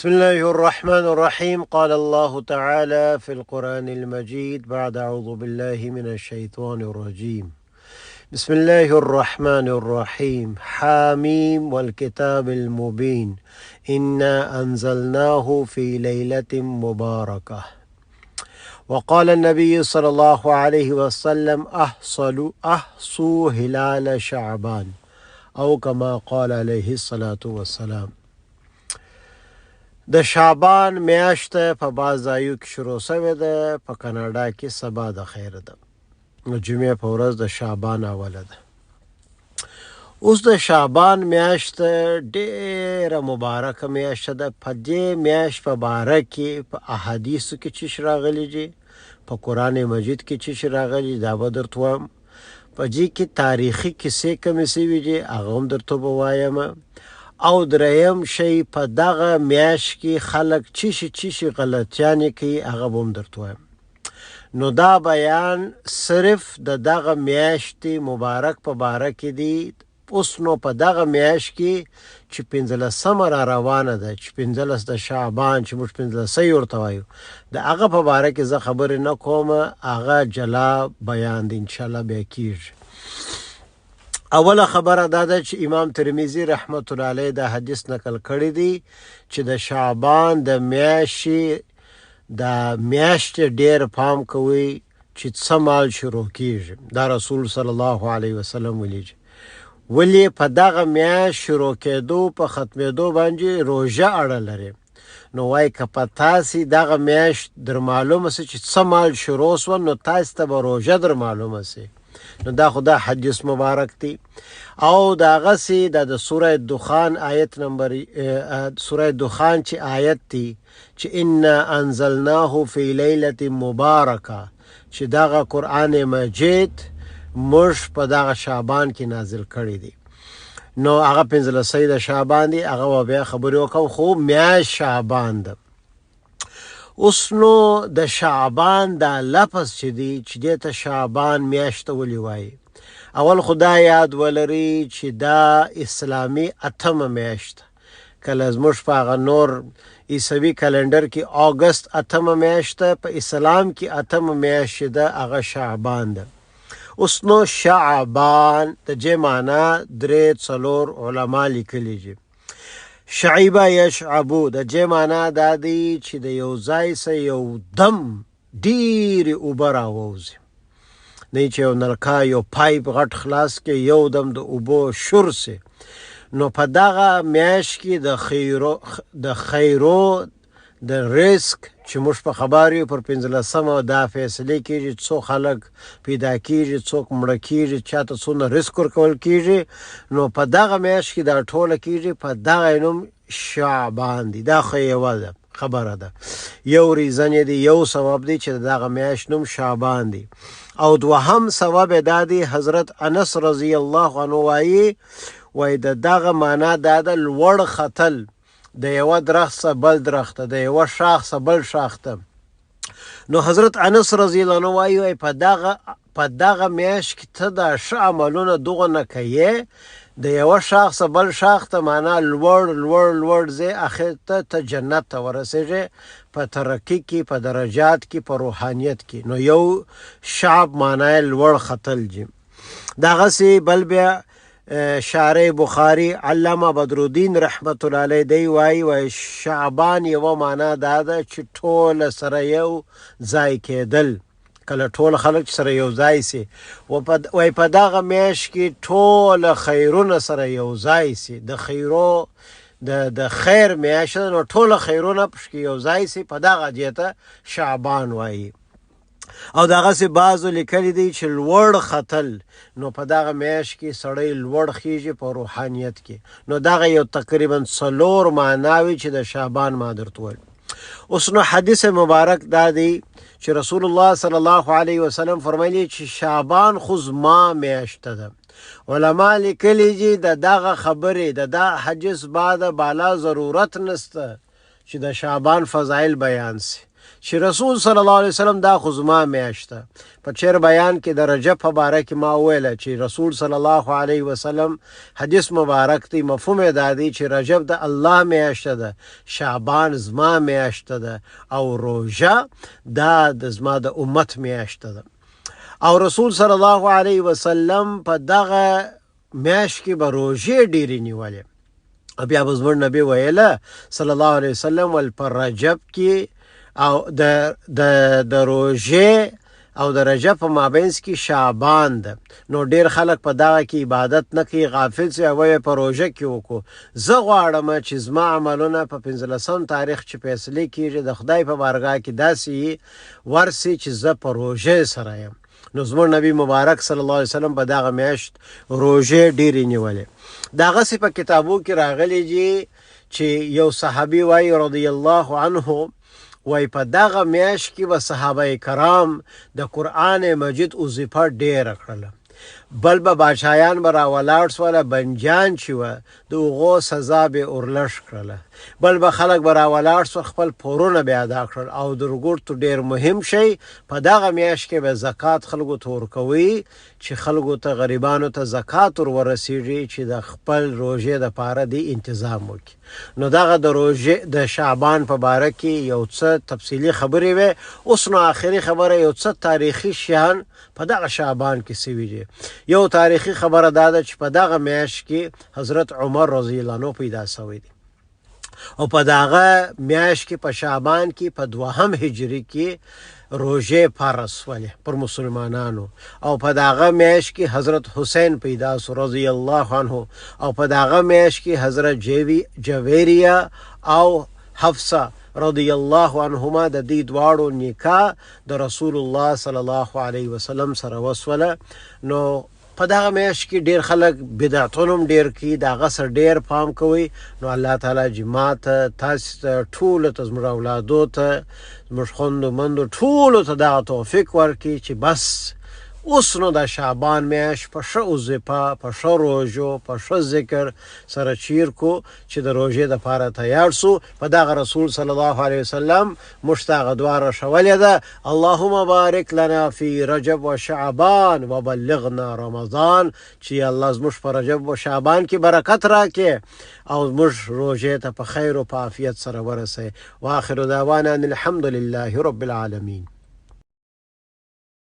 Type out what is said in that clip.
بسم الله الرحمن الرحيم. قال الله تعالى في القرآن المجيد بعد أعوذ بالله من الشيطان الرجيم. بسم الله الرحمن الرحيم. حاميم والكتاب المبين إنا أنزلناه في ليلة مباركة. وقال النبي صلى الله عليه وسلم أحصوا هلال شعبان أو كما قال عليه الصلاة والسلام. د شعبان میاشت په بعض ځایو کې شروع شوې ده. په کاناډا کې سبا د خیر ده، نو جمعې په ورځ د شعبان اوله ده. اوس د شعبان میاشت ډېره مبارکه میاشت ده. په دې میاشت په باره کې په احادیثو کې چې راغلي دي، په قرآن مجید کې چې راغلي دا به درته وایم. په دې کې تاریخي کیسې کومې شوي دي هغه هم درته به وایم. او دریم شی په دغه میاشت کې خلک چی غلطیانې کوي هغه به هم درته وایم. نو دا بیان صرف د دغه میاشتې مبارک په باره کې دی. اوس نو په دغه میاشت کې چې 15 را روانه ده، چې 15 د شعبان چې موږ 15 ورته وایو، د هغه په باره کې زه خبرې نه کوم، هغه جلا بیان دی انشاءالله بیا کېږي. اوله خبره دا ده چې امام ترمذی رحمت الله علیه دا حدیث نقل کړی دی چې د شعبان د میاشتې ډېر پام کوي چې څه مال شروع کېږي. دا رسول صلی الله علیه وسلم ویلي. ولې په دغه میاشت شروع کېدو په ختمېدو باندې روژه اړه لري. نو وایي که په تاسې دغه میاشت در معلومه سي چې څه مال شروع سوه، نو تاسې ته به روژه در معلومه سي. نو دا خدا حدیث مبارک دی. او دا غسی د سوره دخان آیت نمبر سوره دخان چې آیت دی چې ان انزلناه فی لیلة مبارکه، چې دغه قرآن مجید موږ په دغه شعبان کې نازل کړی دی. نو هغه 15 د شعبان دی. هغه بیا خبرې وکړو خو میاشت شعبان ده. اوس نو د شعبان دا لفظ چې دی چې دې ته شعبان میاشت ولې وایي. اول خدا یاد ولري چې دا اسلامي اتمه میاشت، کله زموږ په هغه نور عیسوي کلندر کې اگست اتمه میاشت، په اسلام کې اتمه میاشت ده هغه شعبان ده. اوس نو شعبان د جې معنا 3 علما لیکلي دي. شعیبه یشعبو د جې معنا دا دی چې د یو ځای سه یو دم ډېرې اوبه راووځي، نه چې یو نلکا یو پایپ غټ خلاص کې یو دم د اوبو شور سي. نو په دغه میاشت کې د خیرو د ریسک چې موږ په خبر یو پر 15 دا فیصله کېږي څو خلک پیدا کېږي، څوک مړه کېږي، چاته څونه ریسک ورکول کېږي. نو په دغه میاشت کې دا ټوله کېږي. په دغه نوم شعبان دی. دا خو یوه ده خبره ده، یو ریزن دی، یو سبب دی چې دغه میاشت نوم شعبان دی. او دوهم سبب دا دی حضرت انس رضی الله عنه وایي د دغه معنا دا ده لوړ ختل د یو درخت څخه بل درخت ته، د یو شاخ څخه بل شاخ ته. نو حضرت انس رضی الله عنه وایي په دغه میاشت کې ته دا ښه عملونه دغه نه کوې، د یو شاخ څخه بل شاخ ته، معنا لوړ ځای اخر ته جنت ته ورسېږي، په ترقي کې، په درجات کې، په روحانیت کې. نو یو شعب معنا لوړ ختل جي. دغسې بل بیا شارع بخاری علامه بدرالدین رحمت الله علیه دی وایي شعبان یوه معنا دا ده چې ټول سره یو ځای کېدل، کله ټول خلک سره یو ځای سي. وایي په دغه میاشت کې ټول خیرونه سره یو ځای سي. د خیرو د خیر میاشت، نو ټول خیرونه پکې یو ځای سي. په دغه جهته شعبان وایي. او دغسې بعضو لیکلی دی چې لوړ ختل، نو په دغه میاشت کې سړی لوړ خیږي په روحانیت کې. نو دغه یو تقریبا 4 معناوي چې د شعبان ما درته وویل. اوس نو حدیث مبارک دا دی چې رسول الله صلی الله علیه وسلم فرمایلی چې شعبان خو زما میاشت ده. علما لیکلی دي د دغه خبرې د حدیث بعد بالا ضرورت نسته چې د شعبان فضایل بیان سي چې رسول صلی الله علیه وسلم دا خو زما میاشت ده. په چیر بیان کې د رجب په باره کې ما ویله چې رسول صلی الله علیه وسلم حدیث مبارک دی مفهوم دا دی چې رجب د الله میاشت ده، شعبان زما میاشت ده، او روژه دا د زما د امت میاشت ده. او رسول صلی الله علیه وسلم په دغه میاشت کې به روژې ډېرې نیولې. بیا به زموږ نبی ویله صلی الله علیه وسلم ول په رجب کې او د روژې او د رجب په مابینځ کې شعبان ده. نو ډیر خلک په دغه کې عبادت نه کوي، غافل سي او په روژه کې وکړو. زه غواړم چې زما عملونه په 15 تاریخ چې فیصله کیږي د خدای په بارګاه کې داسې ورسي چې زه په روژه سره یم. نو زموږ نبی مبارک صلی الله علیه وسلم په دغه میاشت روژې ډېرې نیولې. دغسې په کتابو کې راغلی دي چې یو صحابي وایي رضی الله عنه وای په دغه میاشت کې به صحابه کرام د قرآن مجید وظیفه ډېره کړله. بل به بادشاهیان به راولاړ سوله، بنجان چې وه د هغو سزا به اورلش کړله. بل به خلک به راولاړ سول، خپل پورونه به ادا کړل. او د رګورتو ډېر مهم شی په دغه میاشت کې به زکات خلکو ته ورکوي چې خلکو ته غریبانو ته زکات ورسیږي چې د خپل روژې دپاره د انتظام وکړي. نو دغه د روژې د شعبان په باره کې یو څه تفصیلي خبرې وې. اوس نو آخري خبره یو څه تاریخي شیان په دغه شعبان کې سوي دي. یو تاریخي خبره دا ده چې په دغه میاشت کې حضرت عمر رضی الله عنه پیدا شوی دی، او په دغه میاشت کې په شعبان کې په 2 هجری کې روژې فرض شولې پر مسلمانانو. او په دغه میاشت کې حضرت حسین پیدا شو رضی الله عنه. او په دغه میاشت کې حضرت جویریه او حفصه رضی الله عنهما د دې دواړو نکاح د رسول الله صلی الله علیه وسلم سره وسوله. نو په دغه میاشت کې ډېر خلک بدعتونه هم ډېر کوي، د هغه سره ډېر پام کوئ. نو الله تعالی جماعت ته، تاسو ته، ټولو ته، زموږ اولادو ته، زموږ خویندو مندو ټولو ته دغه توفیق ورکړي چې بس اوس نو د شعبان میاشت په ښه وظیفه، په ښه روژو، په ښه ذکر سره چیر کو چې د روژې دپاره تیار سو. په دغه رسول صلی الله علیه وسلم موږ ته هغه دعا راښولې ده: اللهم بارک لنا فی رجب و شعبان وبلغنا رمضان، چې الله زموږ په رجب و شعبان کې برکت راکړي او زموږ روژې ته په خیر او په عافیت سره ورسوي. واخر دعوانا ان الحمد لله رب العالمین.